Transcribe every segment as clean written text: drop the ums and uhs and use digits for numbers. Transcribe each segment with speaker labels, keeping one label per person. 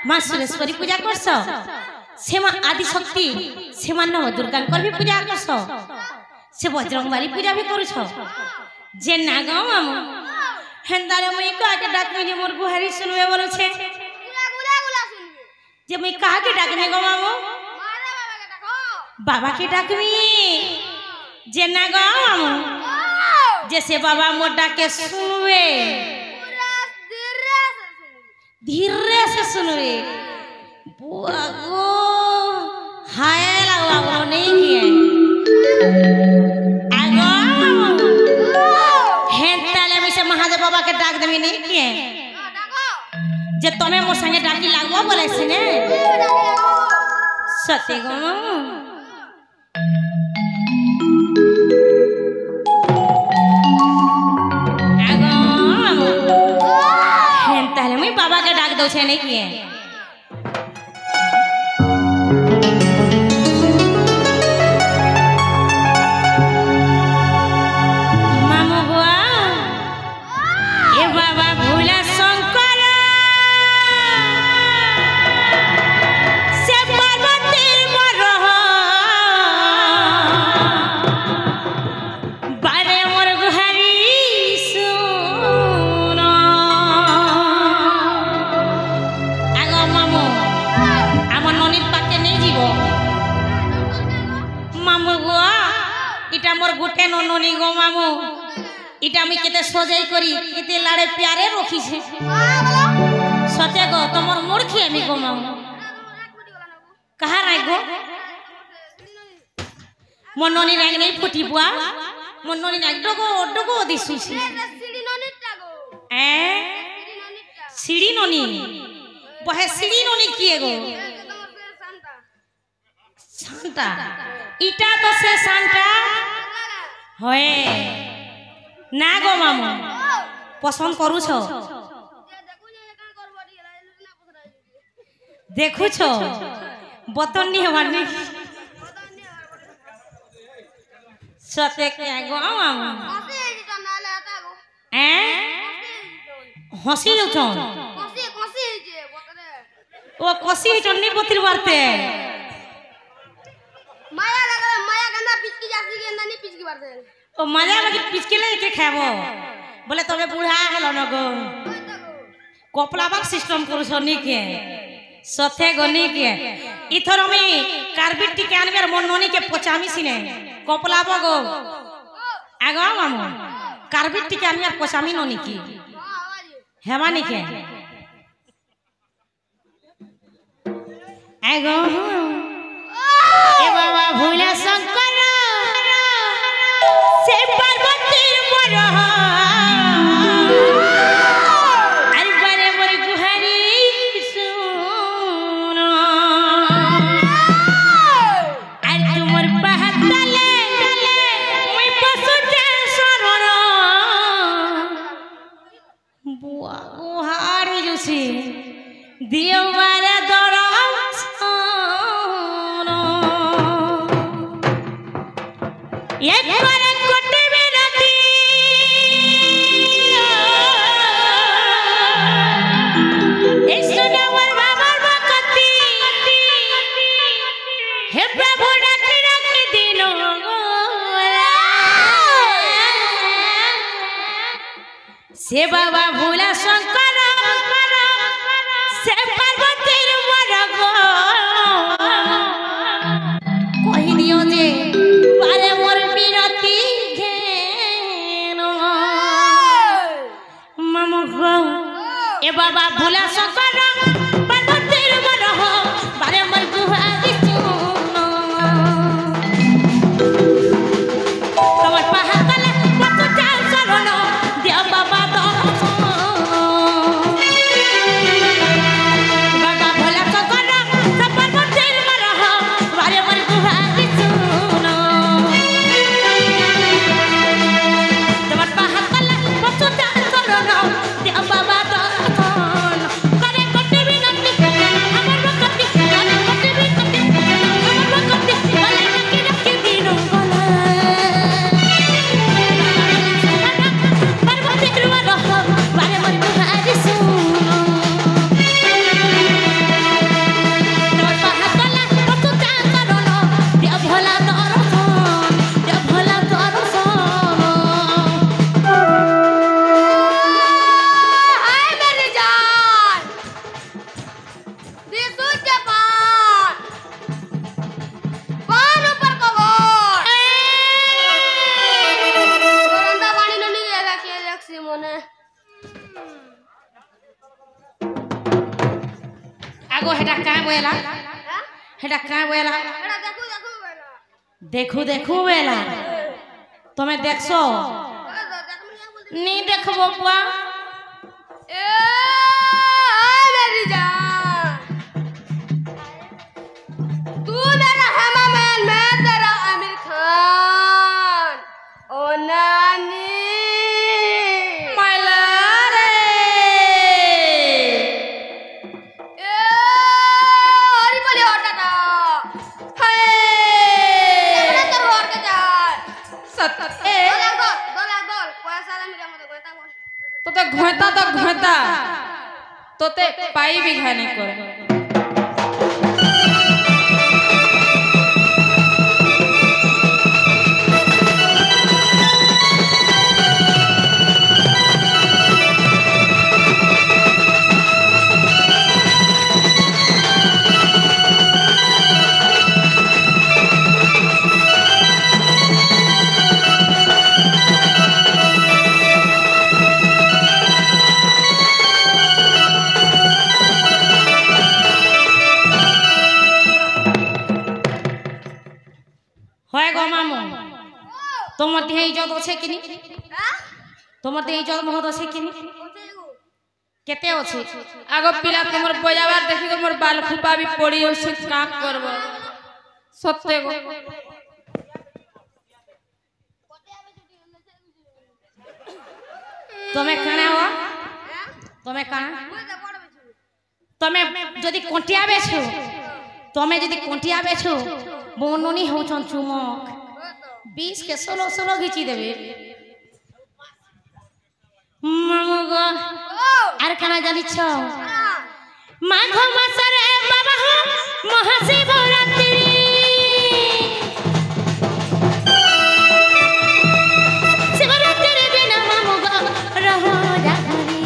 Speaker 1: माँ सुरेश्वरी पूजा करस से माँ आदि शक्ति से माँ नव दुर्गा भी पूजा करस से बजरंगबाली पूजा भी करुछ जे नाग मामू हेंदारे मुई का के डाकनी जे मोर गुहारी सुनबे बोल छे जे मुई कहा के डाकनी गो मामू बाबा के डाकमी जे नाग मामू जैसे बाबा मोर डाके सुनबे धीरे से सुनबे बुआ गो हाय लगवा नहीं किए महादेव बाबा के डाक देवी नहीं किए जे तमे मोर संगे डाकी लागबो बोले सिने सत्य गो आगो हेन ताले मुई बाबा के डाक दो छे नहीं किए गोटे नननी गो मामू इटा मी केते सजाई करी केते लाड़े प्यारे रखी छे सते गो तमर मूर्खी मी गो मामू कहा राय गो मोर ननी राग नहीं फुटी बुआ मोर ननी राग डगो दिसु छी सीढ़ी ननी बहे सीढ़ी ननी किए गो सांता इटा तो से सांता होए ना गो मामू पसंद करू छो देखु छो बतन नहीं हमार नहीं सते के गो मामू हसी जो छो ओ कसी चन्नी पतिर बारते माया लगा माया गंदा पिचकी जासी गंदा नहीं पिचकी बारते ओ मजा लगी पिचकी लेके खाबो बोले तबे बुढ़ा हेलो न गो कपलाबाक सिस्टम करू छनी के सथे गनी के इथर मी कार्बिट टिके आनबेर मोर ननी के पचामी सिने कपलाबो गो आगो मामू कार्बिट टिके आनबेर पचामी ननी की हेमानी के आगो ए बाबा भोला शंकर से पार्वती पर अरे बड़े बड़े गुहारी सुनो अरे तुमर पहतले मैं पसुते शरण बुआ गुहारी जुसी दियो मारा दरा एक बार कोटे में राती ईश्वर बाबा भक्ति हे प्रभु डाकी दिनो से बाबा भोला शंकर से पार्वती मरगो कहि दियो जे पारे मोर ए बाबा भोला शंकर पार्वती मन हो बारे मर गुहारी सुनो तमर पहातले पतु चाल शरण दिया बाबा दो बाबा भोला शंकर पार्वती मन हो बारे मर गुहारी सुनो तमर पहातले पतु चाल शरण दिया बाबा करे कोटे আগো হেটা কাঁ বইলা হেটা কাঁ বইলা দেখু দেখু বেলা তুমি দেখছো নি দেখবো বুয়া
Speaker 2: तू मेरा हेमा मैन मैं तेरा आमिर खान ओ नानी
Speaker 1: माला रे
Speaker 2: हरी बोली होता था
Speaker 1: हाय
Speaker 2: तेरा तो होर के जा
Speaker 1: सत ए
Speaker 2: 2 लाख बोल पैसा ला मेरा मत गोता बोल
Speaker 1: तो घोता तोते पाई भी खाने को হয় গো মামু তোমার দেহে ইজ্জত আছে কিনি তোমার দেহে ইজ্জত মহৎ আছে কিনি কেতে আছে আগো পিলা তোমার বজাবার দেখি তোমার বাল খুপা भी পড়ি আছে কাম করব সত্যি গো তুমি কানা হো তুমি কানা তুমি যদি কোটিয়া বেছো তুমি যদি কোটিয়া বেছো বননি হউছন চুমক 20 के 16 ঘিচি দেবে মামগো আর কানা জানিছ মাঘ মাসরে বাবা মহাশিবরাত্রি শিবরাত্রির দিন মামগো রহো জাগরি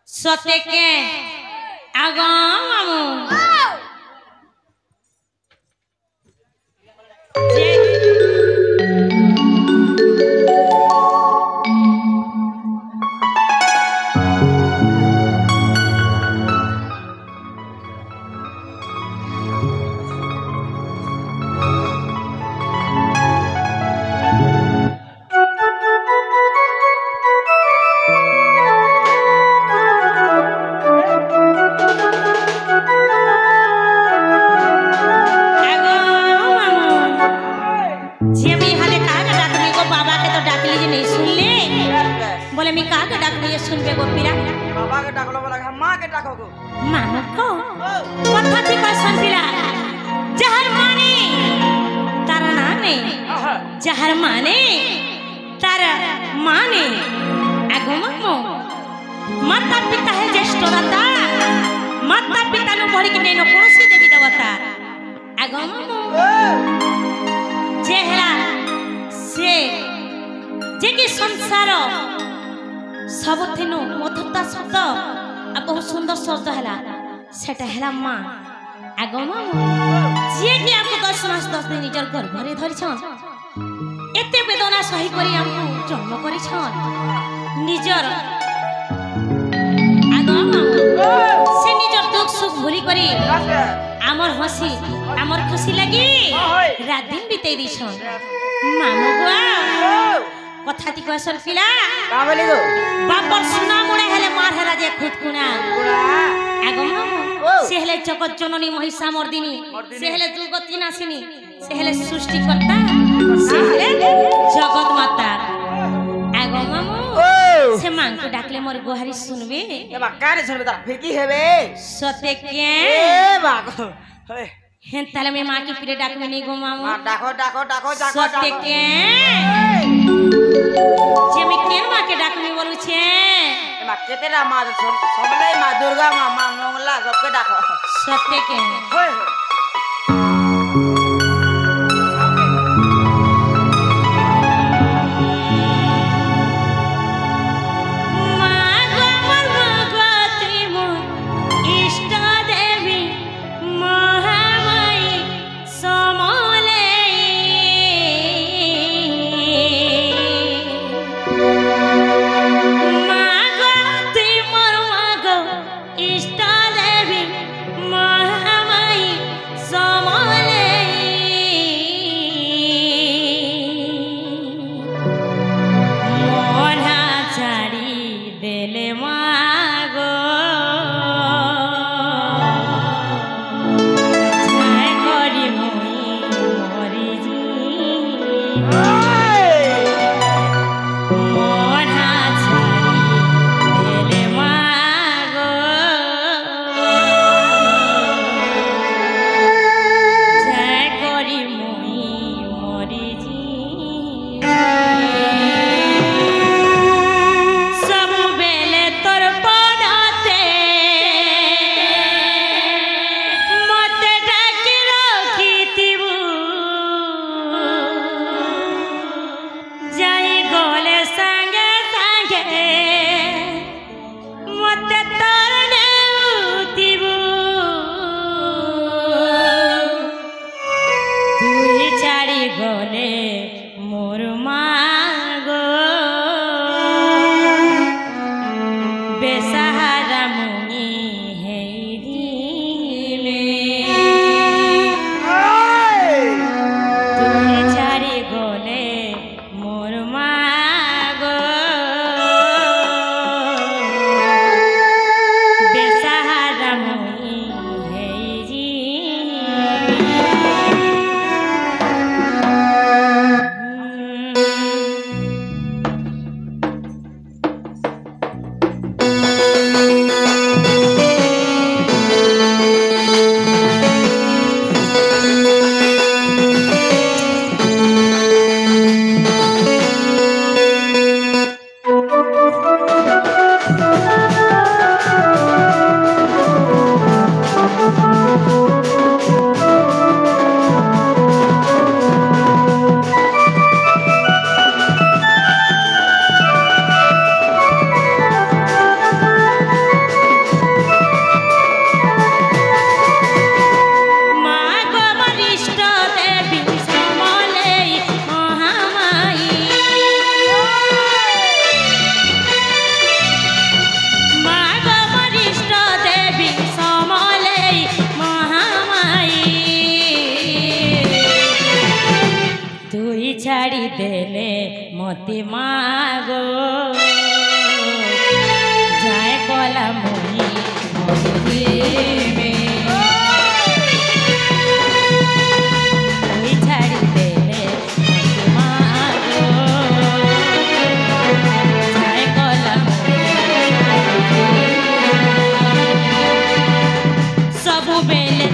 Speaker 1: सत्य के आगाम सुनबे गो पीरा बाबा के डाकलो बोला मां के डाको को मां को যাহার মানে তার মানে আগো মামো মাতা পিতা হে জ্যেষ্ঠ দাতা মাতা পিতা नु बढ़ी के नहीं कौन देवी देवता আগো মামো जे हेला से जे कि संसार सबथिनु मधुरता शब्द आ बहुत सुंदर शब्द हेला सेटा हेला मां আগো মামো जे कि आपको 10 मास 10 दिन निजर गर्भरे धरि छन एते वेदना सही करी हमको जन्म करी छन निजर আগো মামो से निजर दुख सुख भूली करी आमर हसी आमर खुशी लगी रात दिन बिताई दी छन मामो गुआ कथाती कसर पिला
Speaker 3: का बोली गो
Speaker 1: बापर सुना मुड़े हेले मार हेला जे खुद कुना আগো মামো से हेले जगत जननी महिषा मर्दिनी से हेले दुर्गति नाशिनी से हेले सृष्टिकर्ता से हेले जगत माता আগো मामो से मां को डाकले मोर गोहारी सुनबे
Speaker 3: ए बाकारे सुनबे ता फिर की हेबे
Speaker 1: सते के
Speaker 3: ए बागो हे
Speaker 1: हेन ताले में मां की पीरे डाक में नहीं गो मामो
Speaker 3: डाको डाको डाको डाको
Speaker 1: सते के जे में केन मां के डाक में बोलू छे
Speaker 3: मा केतेरा मा सबले मा दुर्गा मा मा मंगला सबके डाको
Speaker 1: सते के
Speaker 3: होय
Speaker 1: मते मागो जाए कोला मोही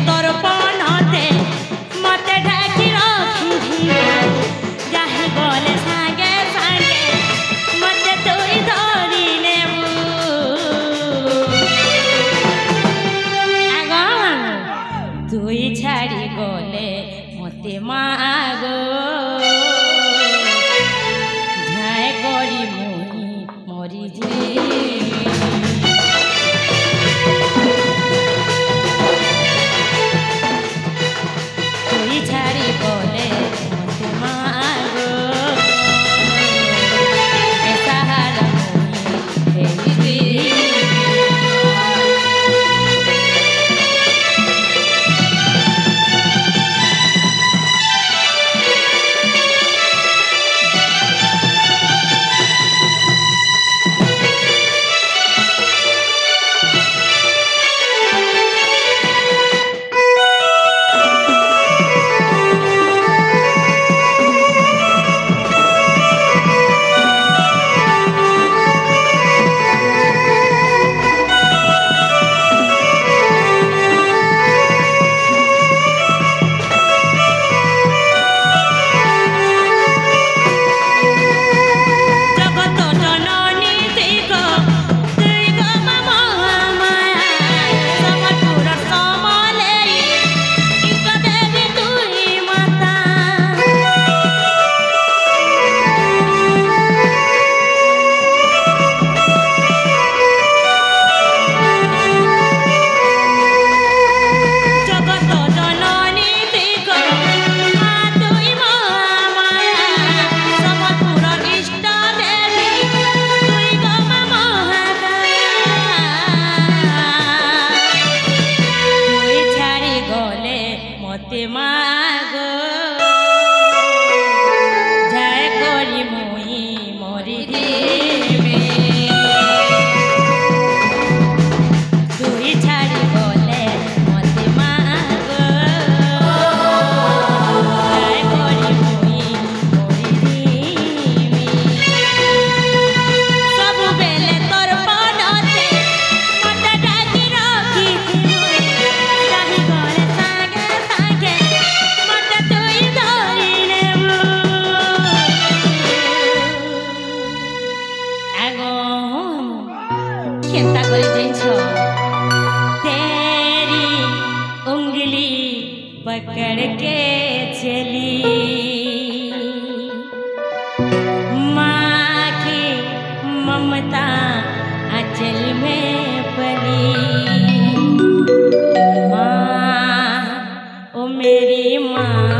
Speaker 1: तोर पनते मते ढाकी रखी जाहे তুই ছাড়ি গলে মতে মাগো ঝায় করি মুই মরি যে তুই ছাড়ি গলে মতে মাগো সাহারা মুই पकड़ के चली माँ की ममता आंचल में पली माँ ओ मेरी माँ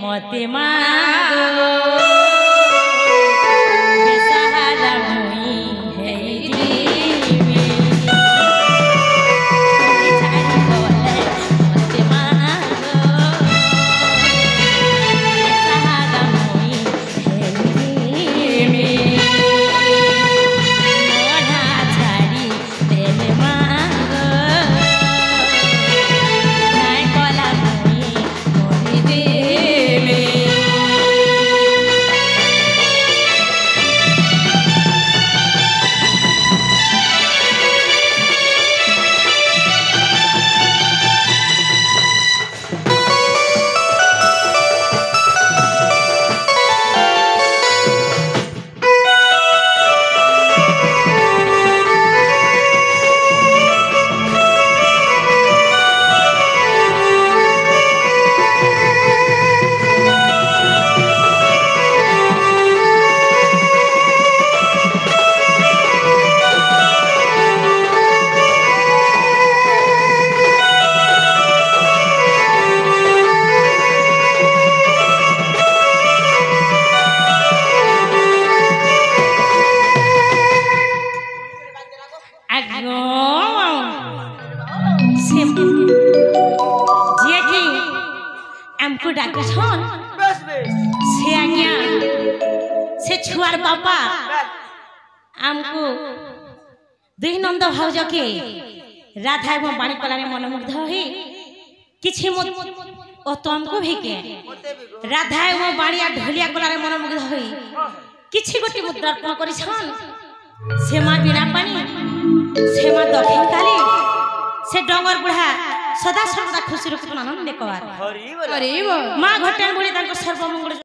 Speaker 1: मते मागो बेसहारा मुई है जीवी छाड़ी गले मते मागो बेसहारा मुई है जीवी मोढ़ा छाड़ी देले मागो छाई कला मुई मोरी दे से आज्ञा से छुआर बापा आमको दुई नंद भाउज के राधा एवं बाणी कला मनमुग्ध हो किछि तुमको भी के राधा एवं बाणिया ढोलिया कला मनमुग्ध हो किछि गोटे मुद्रा अर्पण करिछन से माँ बीणा पानी से माँ दक्षिण काली से डंगर बुढ़ा सदा सर्वदा खुशी रूप आनंद देखवार माँ घटन बोली सर्वमंगल